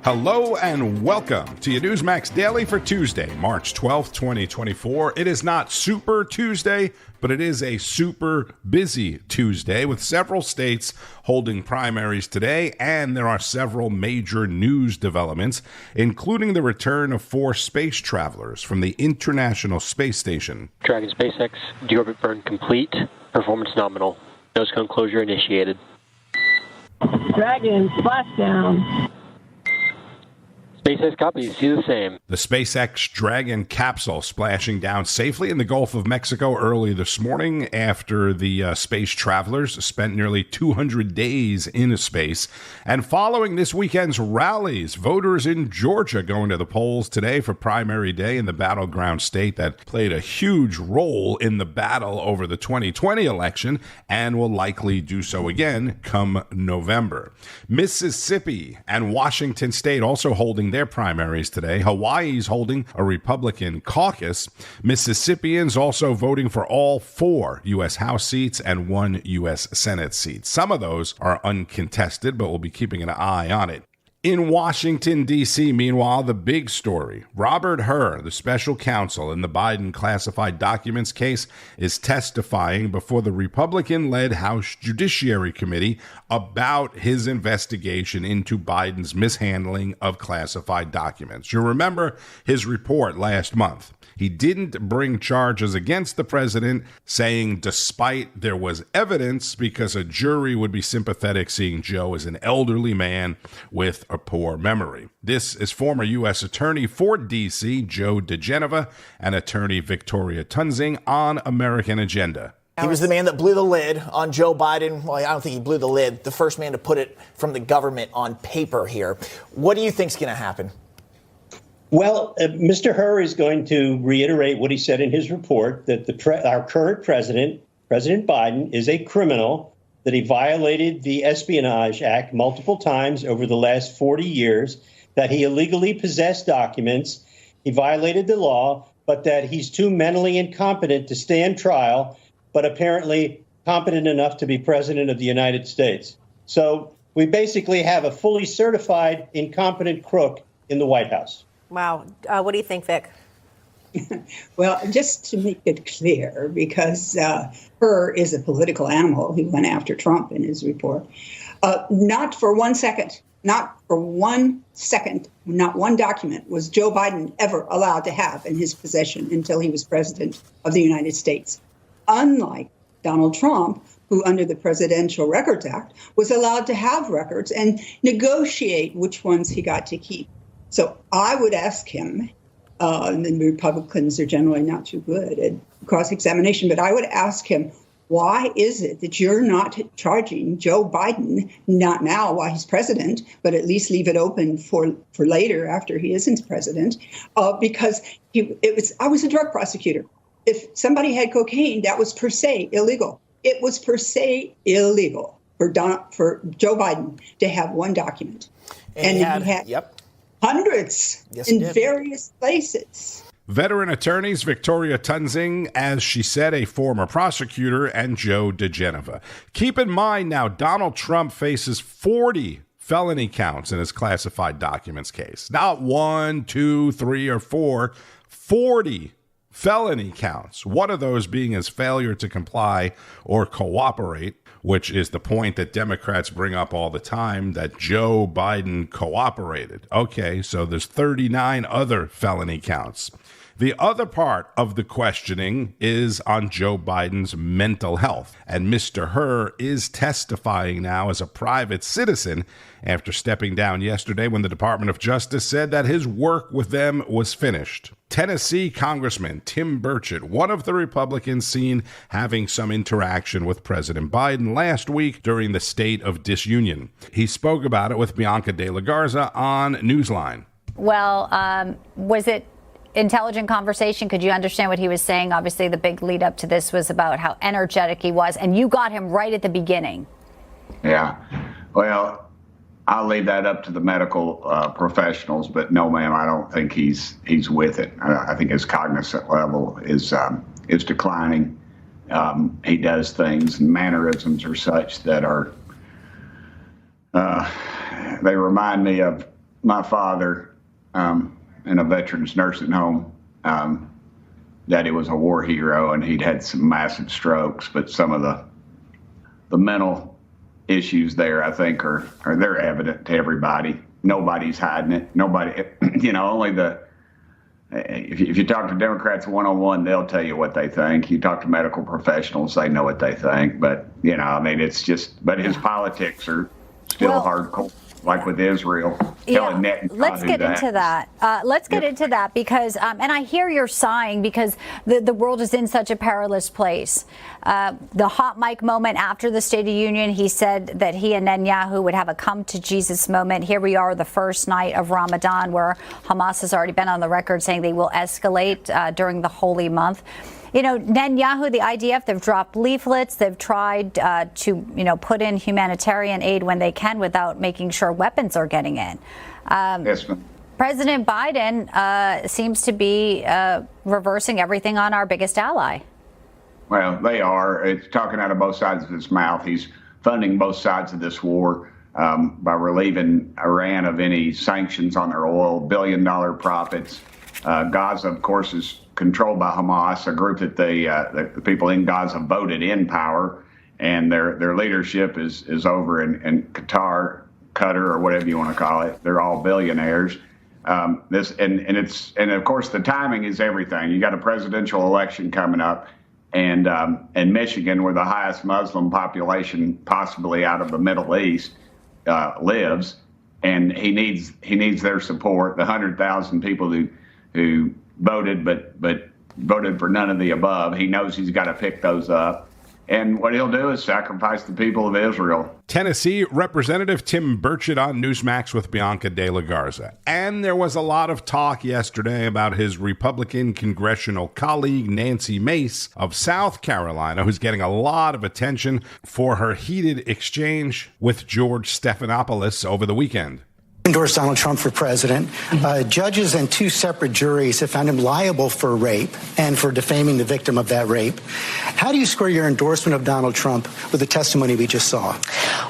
Hello and welcome to your Newsmax Daily for Tuesday, March 12th, 2024. It is not Super Tuesday, but it is a super busy Tuesday with several states holding primaries today, and there are several major news developments, including the return of 4 space travelers from the International Space Station. Dragon SpaceX, deorbit burn complete, performance nominal, nose cone closure initiated. Dragon splashdown. SpaceX copies, see the same. The SpaceX Dragon capsule splashing down safely in the Gulf of Mexico early this morning after the space travelers spent nearly 200 days in space. And following this weekend's rallies, voters in Georgia going to the polls today for primary day in the battleground state that played a huge role in the battle over the 2020 election and will likely do so again come November. Mississippi and Washington State also holding their primaries today. Hawaii's holding a Republican caucus. Mississippians also voting for all 4 U.S. House seats and 1 U.S. Senate seat. Some of those are uncontested, but we'll be keeping an eye on it. In Washington, D.C., meanwhile, the big story. Robert Hur, the special counsel in the Biden classified documents case, is testifying before the Republican-led House Judiciary Committee about his investigation into Biden's mishandling of classified documents. You'll remember his report last month. He didn't bring charges against the president, saying despite there was evidence, because a jury would be sympathetic seeing Joe as an elderly man with a poor memory. This is former U.S. Attorney for D.C., Joe DiGenova, and attorney Victoria Toensing on American Agenda. He was the man that blew the lid on Joe Biden. Well, I don't think he blew the lid. The first man to put it from the government on paper here. What do you think's going to happen? Well, Mr. Hur is going to reiterate what he said in his report, that our current president, President Biden, is a criminal, that he violated the Espionage Act multiple times over the last 40 years, that he illegally possessed documents, he violated the law, but that he's too mentally incompetent to stand trial, but apparently competent enough to be president of the United States. So we basically have a fully certified incompetent crook in the White House. Wow. What do you think, Vic? Well, just to make it clear, because Hur is a political animal, he went after Trump in his report. Not for 1 second, not one document was Joe Biden ever allowed to have in his possession until he was president of the United States. Unlike Donald Trump, who under the Presidential Records Act was allowed to have records and negotiate which ones he got to keep. So I would ask him, and the Republicans are generally not too good at cross-examination, but I would ask him, why is it that you're not charging Joe Biden, not now while he's president, but at least leave it open for later after he isn't president? Because I was a drug prosecutor. If somebody had cocaine, that was per se illegal. It was per se illegal for Joe Biden to have one document. And he had hundreds in various places. Veteran attorneys Victoria Toensing, as she said, a former prosecutor, and Joe DiGenova. Keep in mind now, Donald Trump faces 40 felony counts in his classified documents case. Not 1, 2, 3, or 4, 40 felony counts. One of those being his failure to comply or cooperate, which is the point that Democrats bring up all the time, that Joe Biden cooperated. Okay, so there's 39 other felony counts. The other part of the questioning is on Joe Biden's mental health. And Mr. Hur is testifying now as a private citizen after stepping down yesterday when the Department of Justice said that his work with them was finished. Tennessee Congressman Tim Burchett, one of the Republicans seen having some interaction with President Biden last week during the State of Disunion. He spoke about it with Bianca De La Garza on Newsline. Well, was it intelligent conversation? Could you understand what he was saying? Obviously, the big lead up to this was about how energetic he was, and you got him right at the beginning. Yeah. Well, I'll leave that up to the medical professionals, but no, ma'am, I don't think he's with it. I think his cognizant level is declining. He does things, and mannerisms are such that are they remind me of my father in a veterans nursing home. Daddy was a war hero, and he'd had some massive strokes, but some of the mental issues there, I think, they're evident to everybody. Nobody's hiding it. Nobody, only if you talk to Democrats one-on-one, they'll tell you what they think. You talk to medical professionals, they know what they think. But, it's just, but his politics are still hardcore. Like with Israel. Let's get into that. Into that because, and I hear you're sighing because the world is in such a perilous place. The hot mic moment after the State of the Union, he said that he and Netanyahu would have a come to Jesus moment. Here we are, the first night of Ramadan, where Hamas has already been on the record saying they will escalate during the holy month. Netanyahu, the IDF, they've dropped leaflets. They've tried to, put in humanitarian aid when they can without making sure weapons are getting in. Yes, ma'am. President Biden seems to be reversing everything on our biggest ally. Well, they are. It's talking out of both sides of his mouth. He's funding both sides of this war by relieving Iran of any sanctions on their oil, billion-dollar profits. Gaza, of course, is controlled by Hamas, a group that the people in Gaza voted in power, and their leadership is over in Qatar, or whatever you want to call it. They're all billionaires. And of course the timing is everything. You got a presidential election coming up, and Michigan, where the highest Muslim population possibly out of the Middle East lives, and he needs their support. The 100,000 people who voted, but voted for none of the above. He knows he's got to pick those up. And what he'll do is sacrifice the people of Israel. Tennessee Representative Tim Burchett on Newsmax with Bianca De La Garza. And there was a lot of talk yesterday about his Republican congressional colleague, Nancy Mace of South Carolina, who's getting a lot of attention for her heated exchange with George Stephanopoulos over the weekend. Endorsed Donald Trump for president. Judges and two separate juries have found him liable for rape and for defaming the victim of that rape. How do you square your endorsement of Donald Trump with the testimony we just saw?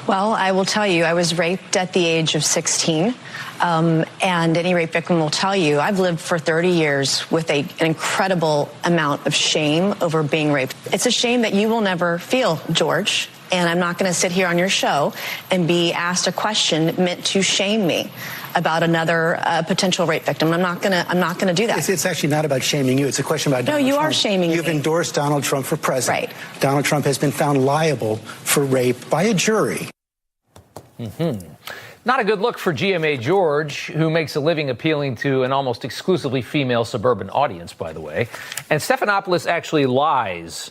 Well, I will tell you, I was raped at the age of 16. And any rape victim will tell you, I've lived for 30 years with an incredible amount of shame over being raped. It's a shame that you will never feel, George. And I'm not going to sit here on your show and be asked a question meant to shame me about another potential rape victim. I'm not going to do that. It's actually not about shaming you. It's a question about Donald Trump. No, you are shaming me. You've endorsed Donald Trump for president. Right. Donald Trump has been found liable for rape by a jury. Not a good look for GMA George, who makes a living appealing to an almost exclusively female suburban audience, by the way. And Stephanopoulos actually lies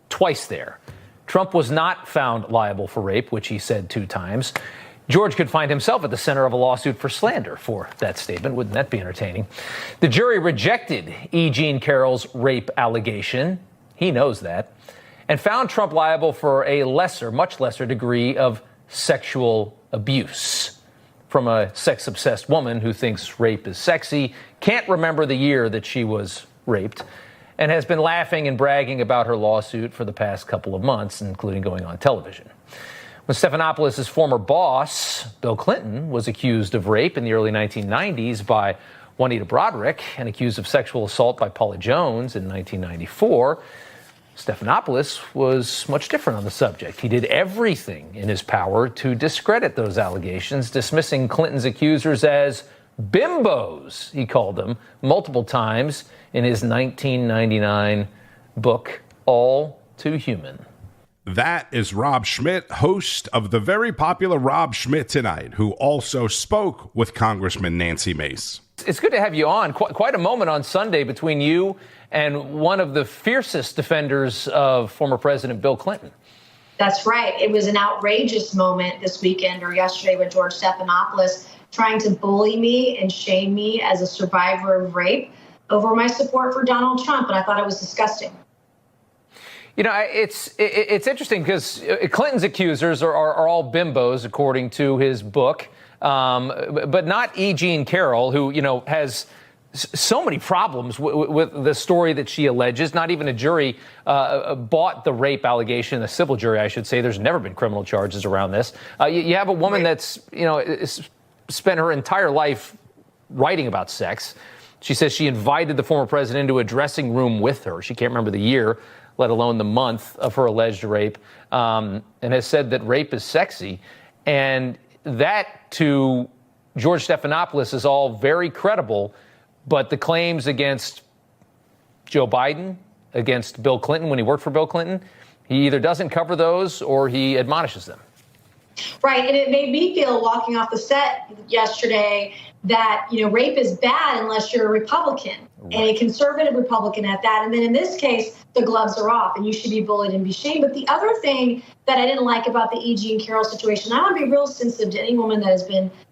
twice there. Trump was not found liable for rape, which he said 2 times. George could find himself at the center of a lawsuit for slander for that statement. Wouldn't that be entertaining? The jury rejected E. Jean Carroll's rape allegation. He knows that. And found Trump liable for a much lesser degree of sexual abuse from a sex-obsessed woman who thinks rape is sexy, can't remember the year that she was raped, and has been laughing and bragging about her lawsuit for the past couple of months, including going on television. When Stephanopoulos' former boss, Bill Clinton, was accused of rape in the early 1990s by Juanita Broaddrick and accused of sexual assault by Paula Jones in 1994, Stephanopoulos was much different on the subject. He did everything in his power to discredit those allegations, dismissing Clinton's accusers as bimbos, he called them, multiple times in his 1999 book, All Too Human. That is Rob Schmitt, host of the very popular Schmitt Tonight, who also spoke with Congressman Nancy Mace. It's good to have you on. Quite a moment on Sunday between you and one of the fiercest defenders of former President Bill Clinton. That's right. It was an outrageous moment this weekend or yesterday with George Stephanopoulos trying to bully me and shame me as a survivor of rape over my support for Donald Trump, and I thought it was disgusting. You know, it's interesting because Clinton's accusers are all bimbos, according to his book, but not E. Jean Carroll, who, has so many problems with the story that she alleges. Not even a jury bought the rape allegation, a civil jury, I should say. There's never been criminal charges around this. You have a woman that's, spent her entire life writing about sex. She says she invited the former president into a dressing room with her. She can't remember the year, let alone the month of her alleged rape, and has said that rape is sexy. And that, to George Stephanopoulos, is all very credible. But the claims against Joe Biden, against Bill Clinton when he worked for Bill Clinton, he either doesn't cover those or he admonishes them. Right. And it made me feel, walking off the set yesterday, that, rape is bad unless you're a Republican, and a conservative Republican at that. And then in this case, the gloves are off and you should be bullied and be shamed. But the other thing that I didn't like about the E.G. and Carroll situation, I want to be real sensitive to any woman that has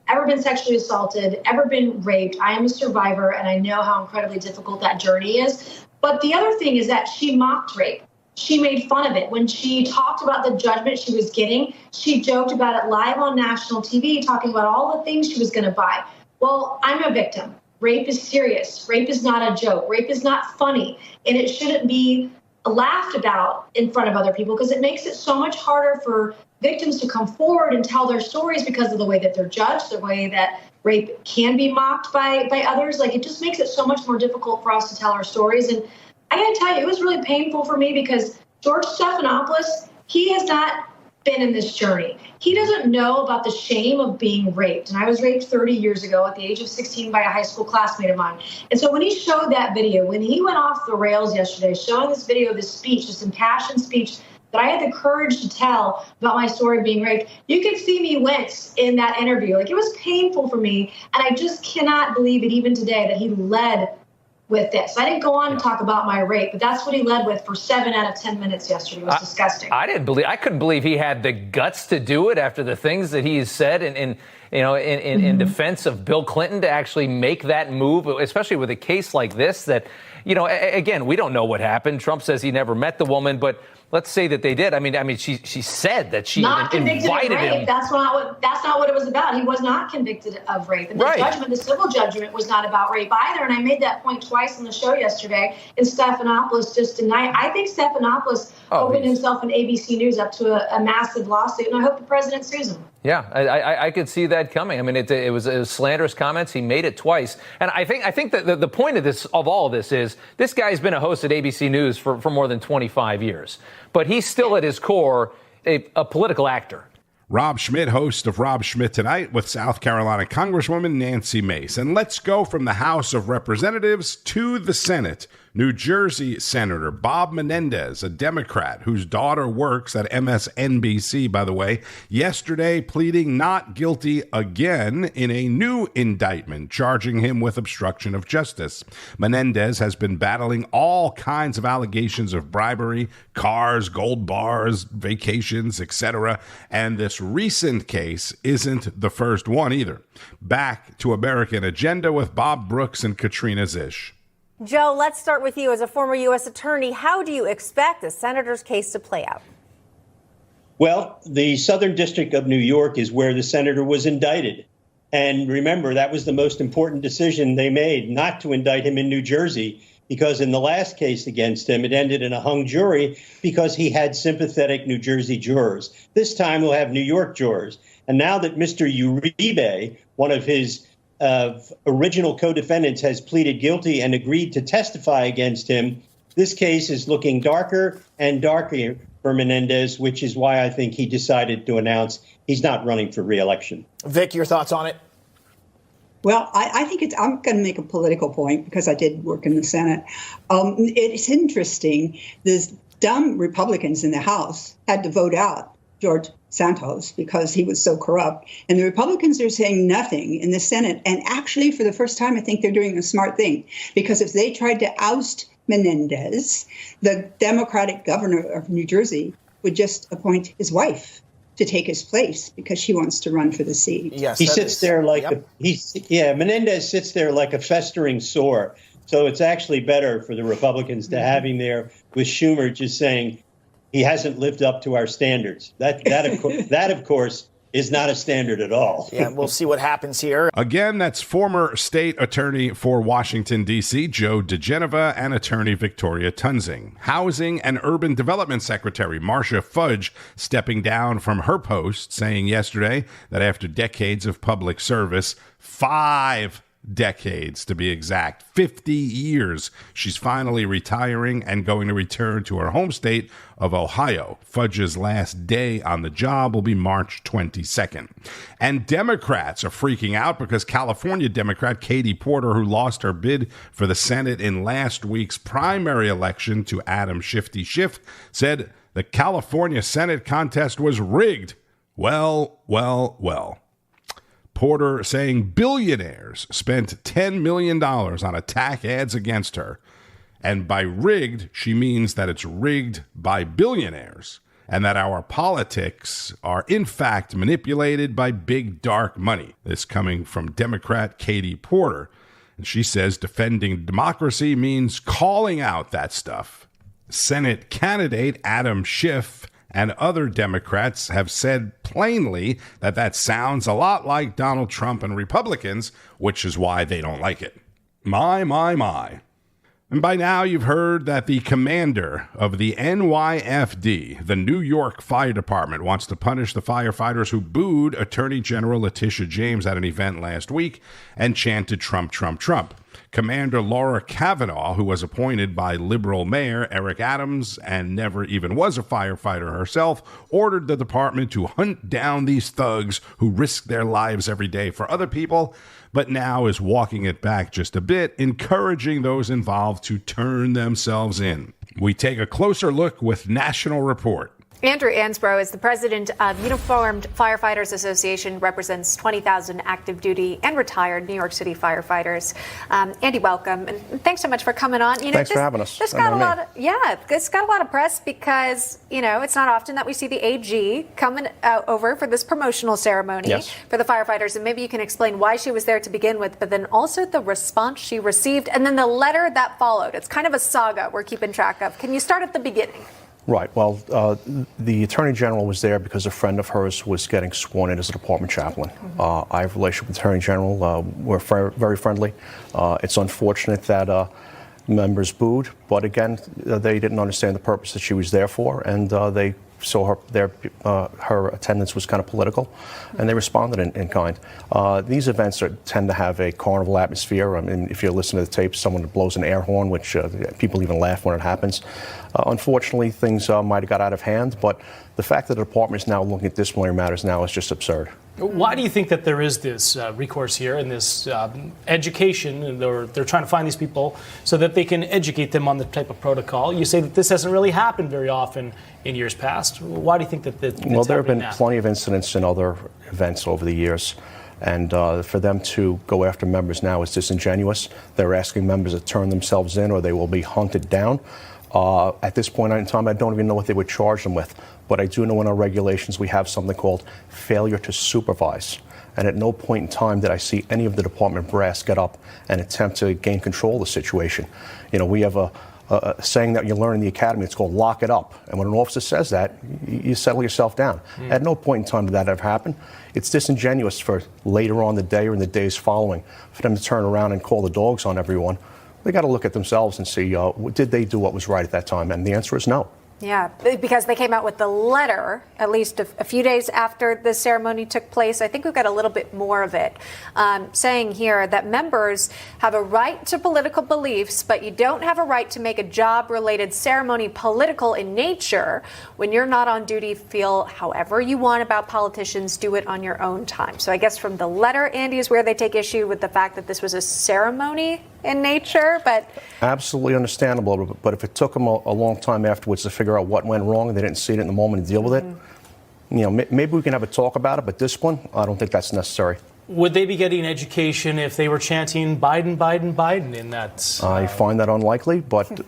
ever been sexually assaulted, ever been raped. I am a survivor, and I know how incredibly difficult that journey is. But the other thing is that she mocked rape. She made fun of it. When she talked about the judgment she was getting, she joked about it live on national TV, talking about all the things she was going to buy. Well, I'm a victim. Rape is serious. Rape is not a joke. Rape is not funny. And it shouldn't be laughed about in front of other people, because it makes it so much harder for victims to come forward and tell their stories because of the way that they're judged, the way that rape can be mocked by others. Like, it just makes it so much more difficult for us to tell our stories. And I got to tell you, it was really painful for me, because George Stephanopoulos, he has not been in this journey. He doesn't know about the shame of being raped. And I was raped 30 years ago at the age of 16 by a high school classmate of mine. And so when he showed that video, when he went off the rails yesterday, showing this video of this speech, this impassioned speech that I had the courage to tell about my story of being raped, you could see me wince in that interview. Like, it was painful for me. And I just cannot believe it even today that he led with this. I didn't go on to talk about my rape, but that's what he led with for 7 out of 10 minutes yesterday. It was disgusting. I couldn't believe he had the guts to do it after the things that he's said in defense of Bill Clinton, to actually make that move, especially with a case like this that, again, we don't know what happened. Trump says he never met the woman, but let's say that they did. I mean, she said that she invited him. That's not what it was about. He was not convicted of rape. And the civil judgment was not about rape either. And I made that point twice on the show yesterday. And Stephanopoulos just denied. I think Stephanopoulos opened himself and ABC News up to a massive lawsuit, and I hope the president sues him. Yeah, I could see that coming. I mean, it was slanderous comments. He made it twice. And I think that the point of all of this is, this guy's been a host at ABC News for more than 25 years. But he's still at his core a political actor. Rob Schmitt, host of Rob Schmitt Tonight, with South Carolina Congresswoman Nancy Mace. And let's go from the House of Representatives to the Senate. New Jersey Senator Bob Menendez, a Democrat whose daughter works at MSNBC, by the way, yesterday pleading not guilty again in a new indictment charging him with obstruction of justice. Menendez has been battling all kinds of allegations of bribery, cars, gold bars, vacations, etc. And this recent case isn't the first one either. Back to American Agenda with Bob Brooks and Katrina Zish. Joe, let's start with you. As a former U.S. attorney, how do you expect the senator's case to play out? Well, the Southern District of New York is where the senator was indicted. And remember, that was the most important decision they made, not to indict him in New Jersey, because in the last case against him, it ended in a hung jury because he had sympathetic New Jersey jurors. This time we'll have New York jurors. And now that Mr. Uribe, one of his original co-defendants, has pleaded guilty and agreed to testify against him, this case is looking darker and darker for Menendez, which is why I think he decided to announce he's not running for re-election. Vic, your thoughts on it? Well, I think I'm going to make a political point because I did work in the Senate. It's interesting. These dumb Republicans in the House had to vote out George Santos because he was so corrupt. And the Republicans are saying nothing in the Senate. And actually, for the first time, I think they're doing a smart thing, because if they tried to oust Menendez, the Democratic governor of New Jersey would just appoint his wife to take his place because she wants to run for the seat. Yes, he sits there like Menendez sits there like a festering sore. So it's actually better for the Republicans to have him there with Schumer just saying he hasn't lived up to our standards. That of course is not a standard at all. Yeah, we'll see what happens here. Again, that's former state attorney for Washington, D.C., Joe DiGenova, and attorney Victoria Toensing. Housing and Urban Development Secretary Marcia Fudge stepping down from her post, saying yesterday that after decades of public service, 5 decades to be exact, 50 years, she's finally retiring and going to return to her home state of Ohio. Fudge's last day on the job will be March 22nd. And Democrats are freaking out because California Democrat Katie Porter, who lost her bid for the Senate in last week's primary election to Adam Shifty Schiff, said the California Senate contest was rigged. Well. Porter saying billionaires spent $10 million on attack ads against her. And by rigged, she means that it's rigged by billionaires and that our politics are in fact manipulated by big dark money. This coming from Democrat Katie Porter. And she says defending democracy means calling out that stuff. Senate candidate Adam Schiff and other Democrats have said plainly that that sounds a lot like Donald Trump and Republicans, which is why they don't like it. My. And by now you've heard that the commander of the NYFD, the New York Fire Department, wants to punish the firefighters who booed Attorney General Letitia James at an event last week and chanted Trump, Trump, Trump. Commander Laura Kavanaugh, who was appointed by liberal mayor Eric Adams and never even was a firefighter herself, ordered the department to hunt down these thugs who risk their lives every day for other people, but now is walking it back just a bit, encouraging those involved to turn themselves in. We take a closer look with National Report. Andrew Ansbro is the president of Uniformed Firefighters Association, represents 20,000 active duty and retired New York City firefighters. Andy, welcome, and thanks so much for coming on. Thanks for having us. This got a lot of, it's got a lot of press because it's not often that we see the AG coming over for this promotional ceremony for the firefighters, and maybe you can explain why she was there to begin with, but then also the response she received, and then the letter that followed. It's kind of a saga we're keeping track of. Can you start at the beginning? Right. Well, the Attorney General was there because a friend of hers was getting sworn in as a department chaplain. I have a relationship with the Attorney General. We're very friendly. It's unfortunate that members booed, but again, they didn't understand the purpose that she was there for, and they saw her attendance was kind of political, and they responded in kind. These events tend to have a carnival atmosphere. I mean, if you listen to the tape, someone blows an air horn, which people even laugh when it happens. Unfortunately, things might have got out of hand, but the fact that the department is now looking at disciplinary matters now is just absurd. Why do you think that there is this recourse here and this education, and they're trying to find these people so that they can educate them on the type of protocol? You say that this hasn't really happened very often in years past. Why do you think that Well, there have been now? plenty of incidents in other events over the years, and for them to go after members now is disingenuous. They're asking members to turn themselves in or they will be hunted down. At this point in time, I don't even know what they would charge them with. But I do know in our regulations we have something called failure to supervise. And at no point in time did I see any of the department brass get up and attempt to gain control of the situation. We have a saying that you learn in the academy. It's called lock it up. And when an officer says that, you settle yourself down. At no point in time did that ever happen. It's disingenuous for later on in the day or in the days following for them to turn around and call the dogs on everyone. They got to look at themselves and see, did they do what was right at that time? And the answer is no. Yeah, because they came out with the letter at least a few days after the ceremony took place. I think we've got a little bit more of it, saying here that members have a right to political beliefs, but you don't have a right to make a job-related ceremony political in nature. When you're not on duty, feel however you want about politicians, do it on your own time. So I guess from the letter, Andy, is where they take issue with the fact that this was a ceremony in nature, but absolutely understandable. But if it took them a long time afterwards to figure out what went wrong and they didn't see it in the moment and deal with it, maybe we can have a talk about it. But discipline, I don't think that's necessary. Would they be getting education if they were chanting Biden, Biden, Biden in that? I find that unlikely, but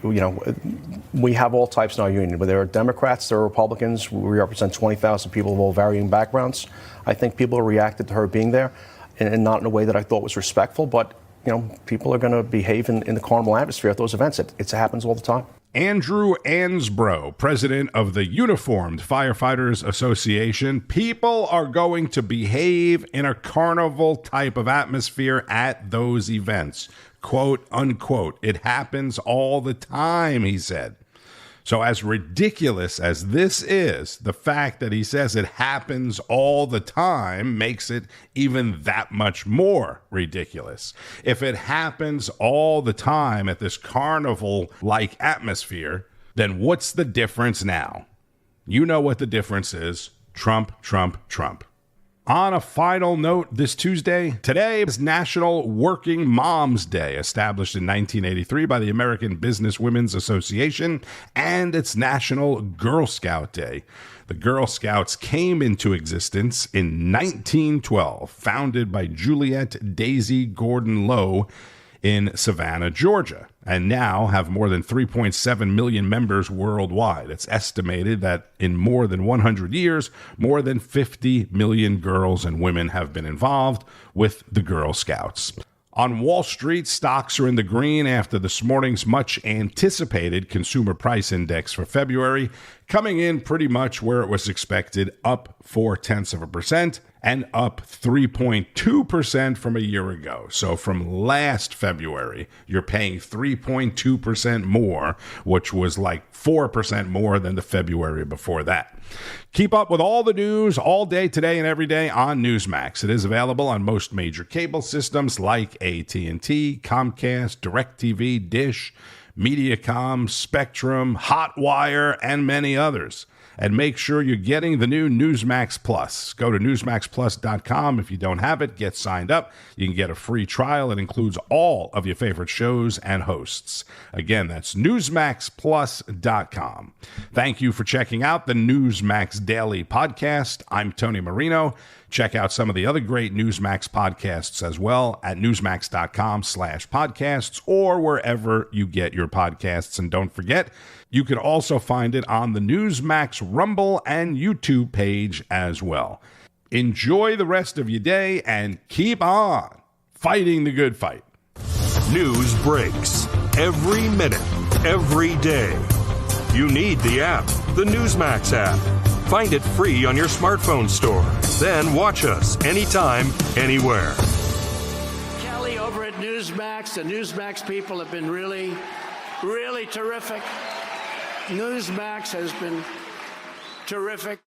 we have all types in our union. But there are Democrats, there are Republicans. We represent 20,000 people of all varying backgrounds. I think people reacted to her being there, and not in a way that I thought was respectful, but people are going to behave in the carnival atmosphere at those events. It happens all the time. Andrew Ansbro, president of the Uniformed Firefighters Association, people are going to behave in a carnival type of atmosphere at those events. Quote, unquote. It happens all the time, he said. So as ridiculous as this is, the fact that he says it happens all the time makes it even that much more ridiculous. If it happens all the time at this carnival-like atmosphere, then what's the difference now? You know what the difference is. Trump, Trump, Trump. On a final note, this Tuesday, today is National Working Moms Day, established in 1983 by the American Business Women's Association, and it's National Girl Scout Day. The Girl Scouts came into existence in 1912, founded by Juliet Daisy Gordon Lowe in Savannah, Georgia, and now have more than 3.7 million members worldwide. It's estimated that in more than 100 years, more than 50 million girls and women have been involved with the Girl Scouts. On Wall Street, stocks are in the green after this morning's much-anticipated consumer price index for February, coming in pretty much where it was expected, up 0.4% and up 3.2% from a year ago. So from last February, you're paying 3.2% more, which was like 4% more than the February before that. Keep up with all the news all day, today, and every day on Newsmax. It is available on most major cable systems like AT&T, Comcast, DirecTV, Dish, Mediacom, Spectrum, Hotwire, and many others. And make sure you're getting the new Newsmax Plus. Go to newsmaxplus.com. If you don't have it, get signed up. You can get a free trial. It includes all of your favorite shows and hosts. Again, that's newsmaxplus.com. Thank you for checking out the Newsmax Daily Podcast. I'm Tony Marino. Check out some of the other great Newsmax podcasts as well at newsmax.com/podcasts or wherever you get your podcasts. And don't forget, you can also find it on the Newsmax Rumble and YouTube page as well. Enjoy the rest of your day and keep on fighting the good fight. News breaks every minute, every day. You need the app, the Newsmax app. Find it free on your smartphone store. Then watch us anytime, anywhere. Kelly over at Newsmax, the Newsmax people have been really, really terrific. Newsmax has been terrific.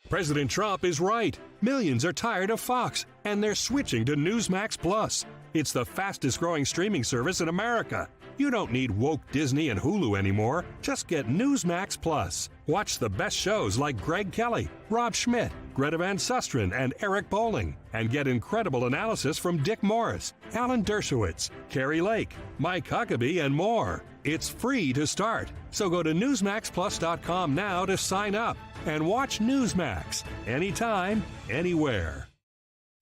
President Trump is right. Millions are tired of Fox, and they're switching to Newsmax Plus. It's the fastest growing streaming service in America. You don't need woke Disney and Hulu anymore. Just get Newsmax Plus. Watch the best shows like Greg Kelly, Rob Schmitt, Greta Van Susteren, and Eric Bolling. And get incredible analysis from Dick Morris, Alan Dershowitz, Carrie Lake, Mike Huckabee, and more. It's free to start. So go to newsmaxplus.com now to sign up and watch Newsmax anytime, anywhere.